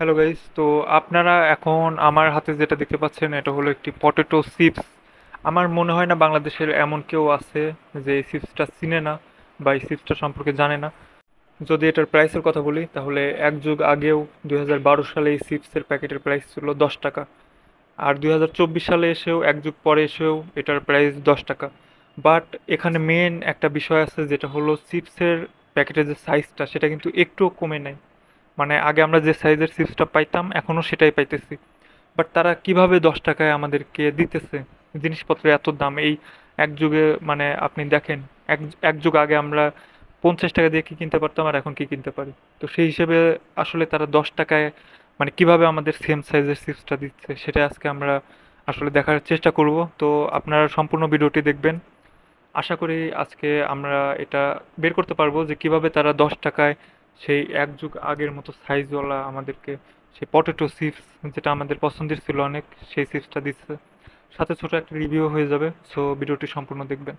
Hello guys, তো আপনারা এখন আমার হাতে যেটা দেখতে পাচ্ছেন এটা হলো একটি পটেটো চিপস। আমার মনে হয় না বাংলাদেশের এমন কেউ আছে যে এই চিপসটা চিনে না বা এই চিপসটা সম্পর্কে জানে না। যদি এটার প্রাইসের কথা বলি তাহলে এক যুগ আগেও 2012 সালে এই চিপসের প্যাকেটের প্রাইস ছিল 10 টাকা। আর 2024 সালে এসেও এক যুগ পরে এসেও এটার প্রাইস 10 টাকা। বাট এখানে মেন একটা বিষয় আছে, যেটা হলো চিপসের প্যাকেটের যে সাইজটা সেটা কিন্তু একটুও কমে নাই। মানে আগে আমরা যে সাইজের চিপসটা পাইতাম এখনো সেটাই পাইতেছি। বাট তারা কিভাবে 10 টাকায় আমাদেরকে দিতেছে জিনিসপত্রের এত দাম এই এক যুগে? মানে আপনি দেখেন, এক এক যুগ আগে আমরা 50 টাকা দিয়ে কি কিনতে পারতাম আর এখন কি কিনতে পারি। তো সেই হিসেবে আসলে তারা 10 টাকায় মানে কিভাবে আমাদের সেম সাইজের চিপসটা দিচ্ছে সেটা আজকে আমরা আসলে দেখার চেষ্টা করব। তো আপনারা সম্পূর্ণ ভিডিওটি দেখবেন। আশা করি আজকে আমরা এটা বের করতে পারবো যে কিভাবে তারা 10 টাকায় সেই এক যুগ আগের মতো সাইজওয়ালা আমাদেরকে সেই পটেটো চিপস, যেটা আমাদের পছন্দের ছিল অনেক, সেই চিপসটা দিচ্ছে। সাথে ছোট একটা রিভিউ হয়ে যাবে, সো ভিডিওটি সম্পূর্ণ দেখবেন।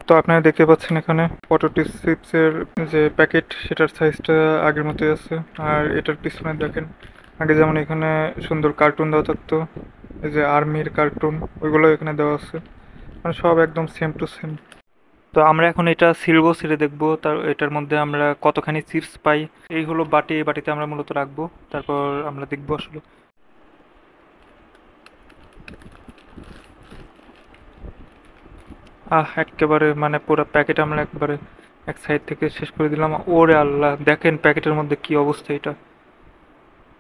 তো আপনারা দেখতে পাচ্ছেন এখানে পটেটো চিপসের যে প্যাকেট সেটার সাইজটা আগের মতোই আছে। আর এটার পিছনে দেখেন, আগে যেমন এখানে সুন্দর কার্টুন দেওয়া থাকতো, এই যে আর্মির কার্টুন, ওইগুলো এখানে দেওয়া আছে। মানে সব একদম সেম টু সেম। তো আমরা এখন এটা সিলবো, ছেড়ে দেখবো তার এটার মধ্যে আমরা কতখানি চিপস পাই। এই হলো বাটি, এই বাটিতে আমরা মূলত রাখবো, তারপর আমরা দেখবো আসলে। একেবারে মানে পুরো প্যাকেট আমরা একবারে এক সাইড থেকে শেষ করে দিলাম। ওরে আল্লাহ, দেখেন প্যাকেটের মধ্যে কি অবস্থা এটা।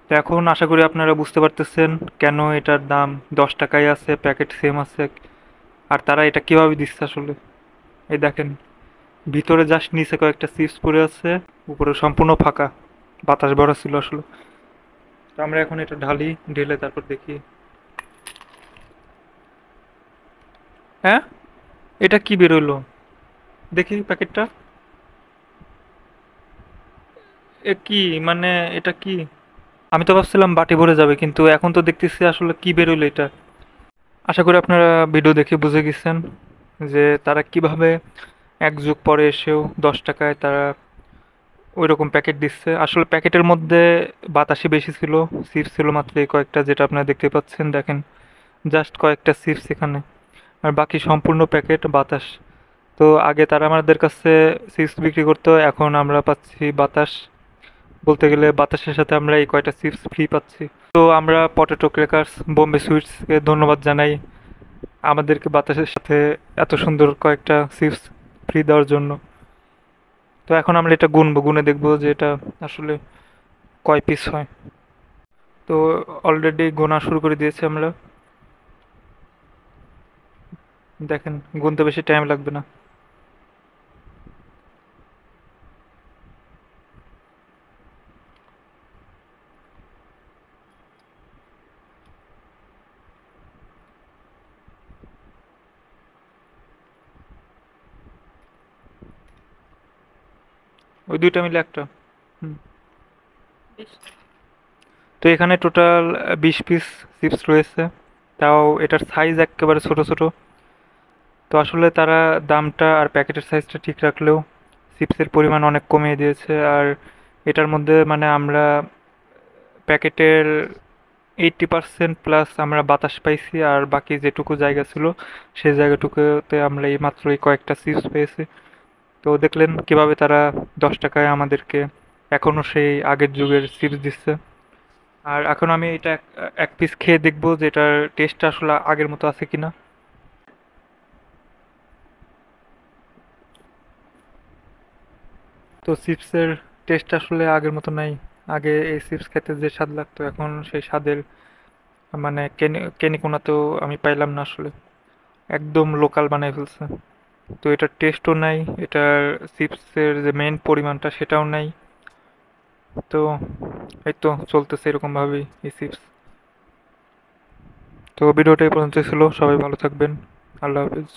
তো এখন আশা করি আপনারা বুঝতে পারতেছেন কেন এটার দাম 10 টাকায় আছে, প্যাকেট সেম আছে। আর তারা এটা কিভাবে দিচ্ছে আসলে। এই দেখেন, ভিতরে জাস্ট নিচে কয়েকটা চিপস পড়ে আছে, উপরে সম্পূর্ণ ফাঁকা, বাতাস ভরা ছিল আসলে। তো আমরা এখন এটা ঢালি, ঢেলে তারপর দেখি। হ্যাঁ, এটা কি বেরোলো? দেখি প্যাকেটটা। এ কি, মানে এটা কি? আমি তো ভাবছিলাম বাটি ভরে যাবে, কিন্তু এখন তো দেখতেছি আসলে কি বেরোলো এটা। আশা করি আপনারা ভিডিও দেখে বুঝে গেছেন যে তারা কিভাবে এক যুগ পরে এসেও 10 টাকায় তারা ওই রকম প্যাকেট দিচ্ছে। আসলে প্যাকেটের মধ্যে বাতাসই বেশি ছিল, চিপস ছিল মাত্র এই কয়েকটা, যেটা আপনারা দেখতে পাচ্ছেন। দেখেন, জাস্ট কয়েকটা চিপস এখানে, আর বাকি সম্পূর্ণ প্যাকেট বাতাস। তো আগে তারা আমাদের কাছে চিপস বিক্রি করতো, এখন আমরা পাচ্ছি বাতাস। বলতে গেলে বাতাসের সাথে আমরা এই কয়টা চিপস ফ্রি পাচ্ছি। তো আমরা পটেটো ক্র্যাকার্স বোম্বে সুইটসকে ধন্যবাদ জানাই আমাদেরকে বাতাসের সাথে এত সুন্দর কয়েকটা চিপস ফ্রি দেওয়ার জন্য। তো এখন আমরা এটা গুনবো, গুনে দেখবো যে এটা আসলে কয় পিস হয়। তো অলরেডি গোনা শুরু করে দিয়েছি আমরা। দেখেন, গুনতে বেশি টাইম লাগবে না। ওই দুইটা মিলে একটা। হুম। তো এখানে টোটাল 20 পিস চিপস রয়েছে। তাও এটার সাইজ একেবারে ছোট ছোট। তো আসলে তারা দামটা আর প্যাকেটের সাইজটা ঠিক রাখলেও চিপসের পরিমাণ অনেক কমিয়ে দিয়েছে। আর এটার মধ্যে মানে আমরা প্যাকেটের 80% প্লাস আমরা বাতাস পাইছি, আর বাকি যেটুকু জায়গা ছিল সেই জায়গাটুকুতে আমরা এই মাত্র এই কয়েকটা চিপস পেয়েছি। তো দেখলেন কিভাবে তারা 10 টাকায় আমাদেরকে এখনো সেই আগের যুগের চিপস দিচ্ছে। আর এখন আমি এটা এক এক পিস খেয়ে দেখবো যে এটার টেস্টটা আসলে আগের মতো আছে কিনা। তো চিপসের টেস্ট আসলে আগের মতো নাই। আগে এই চিপস খেতে যে স্বাদ লাগতো এখন সেই স্বাদের মানে কেনি কোনাতেও আমি পাইলাম না আসলে। একদম লোকাল বানাই ফেলছে। তো এটার টেস্টও নাই, এটার চিপসের যে মেন পরিমাণটা সেটাও নাই। তো এই তো চলতেছে এরকম ভাবেই এই চিপস। তো ভিডিওটা এই পর্যন্ত ছিল, সবাই ভালো থাকবেন। আল্লাহ হাফেজ।